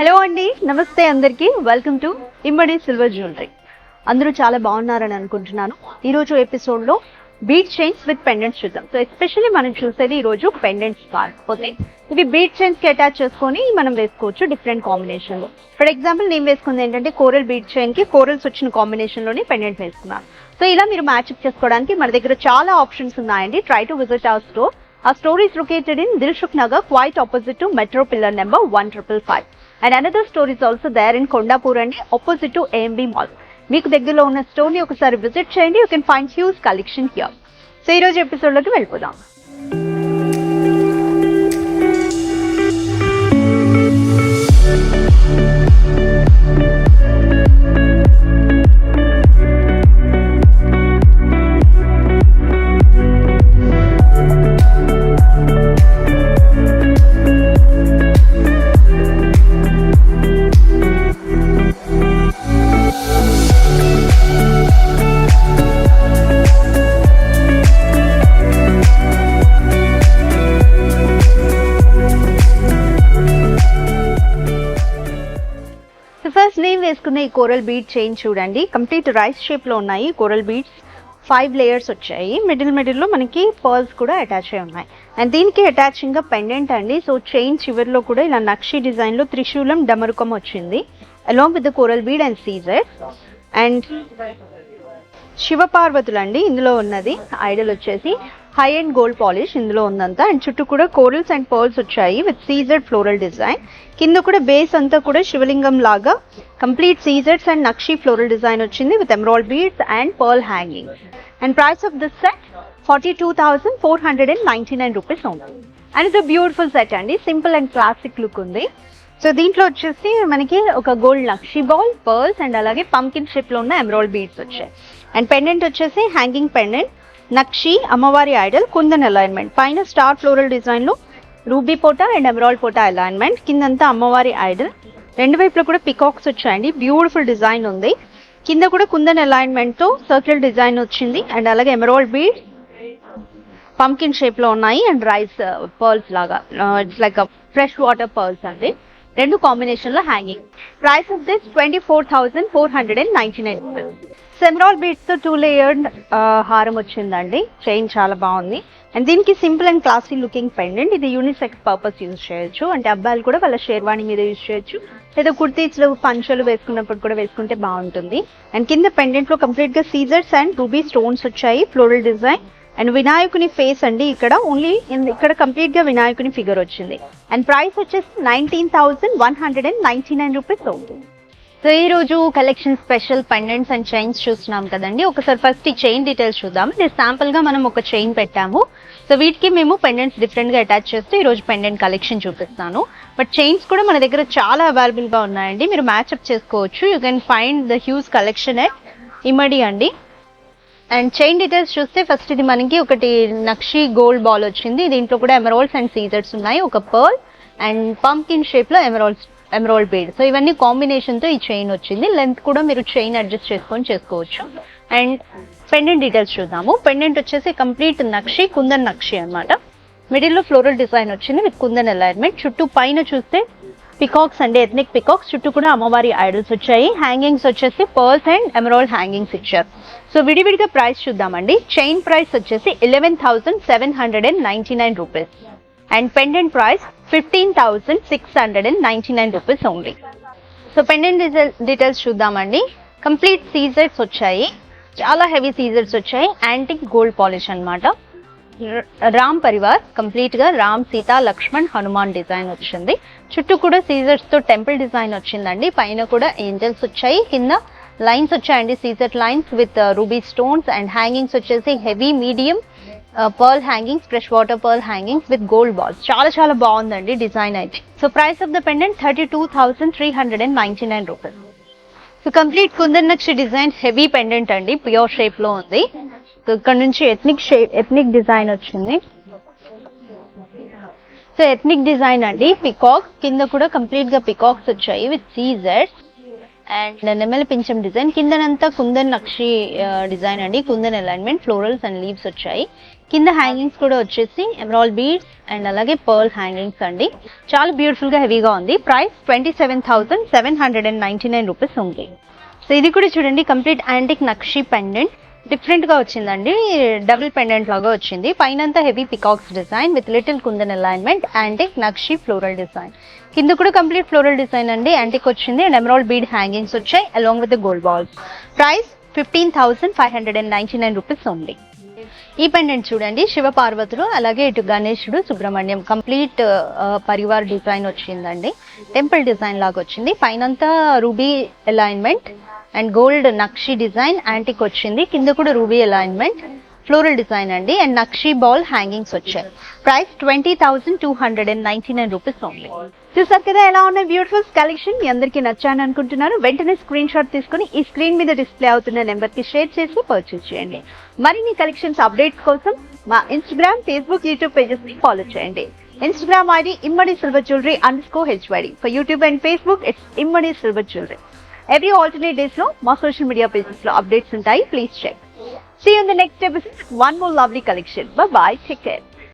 Hello అండి, నమస్తే అందరికీ. Welcome to Immadi silver jewellery. అందరూ చాలా బాగున్నారని అనుకుంటున్నాను. ఈరోజు ఎపిసోడ్లో బీడ్ చైన్స్ విత్ పెండెంట్స్ చూద్దాం. సో ఎస్పెషల్లీ మనం చూసేది ఈరోజు పెండెంట్స్ కాకపోతే ఇవి బీడ్ చైన్స్కి అటాచ్ చేసుకొని మనం వేసుకోవచ్చు డిఫరెంట్ కాంబినేషన్లో. ఫర్ ఎగ్జాంపుల్ నేను వేసుకుంది ఏంటంటే కోరల్ బీడ్ చైన్కి కోరల్స్ వచ్చిన కాంబినేషన్లోనే పెండెంట్ వేసుకున్నాను. సో ఇలా మీరు మ్యాచ్అప్ చేసుకోవడానికి మన దగ్గర చాలా ఆప్షన్స్ ఉన్నాయండి. Try to visit our store. Our store is located in Dilshuk Nagar, quite opposite to Metro Pillar number 1555. And another store is also there in Kondapur and opposite to AMB Mall. మీకు దగ్గరలో ఉన్న store ని ఒకసారి visit చేయండి. You can find huge collection here. So ఈ రోజు episode లోకి వెళ్ళిపోదాం. నేను వేసుకున్న ఈ కోరల్ బీడ్ చైన్ చూడండి, కంప్లీట్ రైస్ షేప్ లో ఉన్నాయి. కోరల్ బీడ్స్ 5 లేయర్స్ వచ్చాయి. మిడిల్ లో మనకి పర్ల్స్ కూడా అటాచ్ అయి ఉన్నాయి. అండ్ దీనికి అటాచింగ్ గా పెండెంట్ అండి. సో చైన్ చివరిలో కూడా ఇలా నక్షి డిజైన్ లో త్రిశూలం డమరుకం వచ్చింది, along with the coral bead and Caesar. And శివపార్వతులు అండి ఇందులో ఉన్నది. ఐడల్ వచ్చేసి హై అండ్ గోల్డ్ పాలిష్ ఇందులో ఉందంతా. అండ్ చుట్టూ కూడా కోరల్స్ అండ్ పర్ల్స్ వచ్చాయి విత్ సీజర్ ఫ్లోరల్ డిజైన్. కింద కూడా బేస్ అంతా కూడా శివలింగం లాగా కంప్లీట్ సీజర్స్ అండ్ నక్షి ఫ్లోరల్ డిజైన్ వచ్చింది with emerald beads and pearl hanging. And price of this set 42,499 rupees ఉంది. అండ్ ఇట్స్ బ్యూటిఫుల్ సెట్ అండి, సింపుల్ అండ్ క్లాసిక్ లుక్ ఉంది. సో దీంట్లో వచ్చేసి మనకి ఒక గోల్డ్ నక్షి బాల్, పర్ల్స్ అండ్ అలాగే పంకిన్ షేప్ లో ఉన్న ఎమరాల్డ్ బీడ్స్ వచ్చాయి. అండ్ పెండెంట్ వచ్చేసి హ్యాంగింగ్ పెండెంట్, నక్షి అమ్మవారి ఐడల్, కుందన్ అలైన్మెంట్. పైన స్టార్ ఫ్లోరల్ డిజైన్ లో రూబీ పోటా అండ్ ఎమరాల్డ్ పోటా అలైన్మెంట్. కిందంతా అమ్మవారి ఐడల్. రెండు వైపులో కూడా పికాక్స్ వచ్చాయండి, బ్యూటిఫుల్ డిజైన్ ఉంది. కింద కూడా కుందన్ అలైన్మెంట్ తో సర్కిల్ డిజైన్ వచ్చింది. అండ్ అలాగే ఎమరాల్డ్ బీడ్ పంకిన్ షేప్ లో ఉన్నాయి. అండ్ రైస్ పర్ల్స్ లాగా it's like fresh water pearls అండి. రెండు కాంబినేషన్ లో hanging. Price of this 24,499 rupees. Emerald beads తో 2 లేయర్డ్ హారం వచ్చిందండి. చైన్ చాలా బాగుంది. అండ్ దీనికి simple and classy looking pendant. ఇది యూనిసెక్స్ పర్పస్ యూజ్ చేయొచ్చు. అంటే అబ్బాయిలు కూడా వాళ్ళ షేర్వాణి మీద యూజ్ చేయొచ్చు, లేదా కుర్తీస్లు పంచలు వేసుకున్నప్పుడు కూడా వేసుకుంటే బాగుంటుంది. అండ్ కింద పెండెంట్ లో కంప్లీట్ గా సీజర్స్ అండ్ రూబీ స్టోన్స్ వచ్చాయి, ఫ్లోరల్ డిజైన్. అండ్ వినాయకుని ఫేస్ అండి ఇక్కడ ఓన్లీ ఇక్కడ కంప్లీట్ గా వినాయకుని ఫిగర్ వచ్చింది. అండ్ ప్రైస్ వచ్చేసి 19,199 రూపీస్ అవుతుంది. సో ఈ రోజు collection special pendants and chains చూస్తున్నాం కదండి. ఒకసారి ఫస్ట్ ఈ చైన్ డీటెయిల్స్ చూద్దాం. ఇది శాంపుల్ గా మనం ఒక చైన్ పెట్టాము. సో వీటికి మేము పెండెంట్స్ డిఫరెంట్ గా అటాచ్ చేస్తే ఈ రోజు పెండెంట్ కలెక్షన్ చూపిస్తాను. బట్ చైన్స్ కూడా మన దగ్గర చాలా అవైలబుల్ గా ఉన్నాయండి, మీరు మ్యాచ్అప్ చేసుకోవచ్చు. You can find the huge collection at Immadi అండి. అండ్ చైన్ డీటెయిల్స్ చూస్తే ఫస్ట్ ఇది మనకి ఒకటి నక్షి గోల్డ్ బాల్ వచ్చింది. దీంట్లో కూడా ఎమరాల్డ్స్ అండ్ సీజర్స్ ఉన్నాయి, ఒక పర్ల్ అండ్ పంకిన్ షేప్ లో ఎమరాల్డ్ బీడ్. సో ఇవన్నీ కాంబినేషన్ తో ఈ చైన్ వచ్చింది. లెంత్ కూడా మీరు చైన్ అడ్జస్ట్ చేసుకొని చేసుకోవచ్చు. అండ్ పెండెంట్ డీటెయిల్స్ చూద్దాము. పెండెంట్ వచ్చేసి కంప్లీట్ నక్షి, కుందన్ నక్షి అనమాట. మిడిల్ లో ఫ్లోరల్ డిజైన్ వచ్చింది విత్ కుందన్ అలైన్మెంట్. చుట్టూ పైన చూస్తే పికాక్స్ అండి, ఎథ్నిక్ పికాక్స్. చుట్టూ కూడా అమ్మవారి ఐడల్స్ వచ్చాయి. హ్యాంగింగ్స్ వచ్చేసి పర్ల్స్ అండ్ ఎమరాల్డ్ హ్యాంగింగ్స్ ఇచ్చారు. సో విడివిడిగా ప్రైస్ చూద్దామండి. చైన్ ప్రైస్ వచ్చేసి 11,799 rupees. And pendant price 15,699 rupees only. So pendant details చూద్దామండి. కంప్లీట్ సీజర్స్ వచ్చాయి, చాలా హెవీ సీజర్స్ వచ్చాయి. యాంటిక్ గోల్డ్ పాలిష్ అన్నమాట. రామ్ పరివార్ కంప్లీట్ గా రామ్, సీత, లక్ష్మణ్, హనుమాన్ డిజైన్ వచ్చింది. చుట్టూ కూడా సీజర్స్ తో టెంపుల్ డిజైన్ వచ్చిందండి. పైన కూడా ఏంజల్స్ వచ్చాయి, కింద లైన్స్ వచ్చాయండి, Caesar lines with ruby stones. And hangings వచ్చేసి heavy, medium pearl hangings, fresh water pearl hangings with gold balls. చాలా చాలా బాగుందండి డిజైన్ అయితే. So price of the pendant 32,399 rupees. So complete kundan nakshi design heavy pendant అండి, pure shape లో ఉంది. So ఇక్కడ నుంచి ఎథ్నిక్ డిజైన్ వచ్చింది. సో ఎథ్నిక్ డిజైన్ అండి, పికాక్. కింద కూడా కంప్లీట్ గా పికాక్స్ వచ్చాయి విత్ సీజర్స్. అండ్ నెమలి పింఛం డిజైన్. కిందనంతా కుందన్ నక్షి డిజైన్ అండి, kundan alignment, florals and leaves వచ్చాయి. కింద హ్యాంగింగ్స్ కూడా వచ్చేసి ఎమరాల్డ్ బీడ్స్ అండ్ అలాగే పర్ల్ హ్యాంగింగ్స్ అండి. చాలా బ్యూటిఫుల్ గా హెవీగా ఉంది. ప్రైస్ 27,799 రూపీస్ ఉంది. సో ఇది కూడా చూడండి, కంప్లీట్ యాంటిక్ నక్షి పెండెంట్, డిఫరెంట్ గా వచ్చిందండి. డబుల్ పెండెంట్ లాగా వచ్చింది. పైనంతా heavy peacocks design with little kundan alignment, antique నక్షి ఫ్లోరల్ డిజైన్. కింద కూడా కంప్లీట్ ఫ్లోరల్ డిజైన్ అండి, యాంటిక్ వచ్చింది అండ్ ఎమరాల్డ్ బీడ్ హ్యాంగింగ్స్ వచ్చాయి along with gold balls. Price 15,599 rupees ఉంది. ఈ పెండెంట్ చూడండి, శివ పార్వతులు అలాగే ఇటు గణేశుడు, సుబ్రహ్మణ్యం, కంప్లీట్ పరివార్ డిజైన్ వచ్చిందండి. టెంపుల్ డిజైన్ లాగా వచ్చింది. పైనంతా ruby alignment and gold nakshi design, antique వచ్చింది. కింద కూడా రూబీ అలైన్మెంట్, ఫ్లోరల్ డిజైన్ అండి అండ్ నక్షి బాల్ హ్యాంగింగ్స్ వచ్చాయి. Price 20,299 rupees only. చూసారు కదా ఎలా ఉన్నాయి బ్యూటిఫుల్ కలెక్షన్. మీ అందరికీ నచ్చాను అనుకుంటున్నాను. వెంటనే స్క్రీన్ షాట్ తీసుకుని ఈ స్క్రీన్ మీద డిస్ప్లే అవుతున్న నెంబర్ కి షేర్ చేసి పర్చేస్ చేయండి. మరిన్ని కలెక్షన్స్ అప్డేట్స్ కోసం మా ఇన్స్టాగ్రామ్, ఫేస్బుక్, యూట్యూబ్ పేజెస్ ని ఫాలో చేయండి. Instagram ID Immadi Silver Jewelry _HYD. For YouTube and Facebook, it's Immadi Silver Jewelry. Every alternate days lo మా social media pages లో updates ఉంటాయి. Please check. See you in the next episode. One more lovely collection. Bye bye. Take care.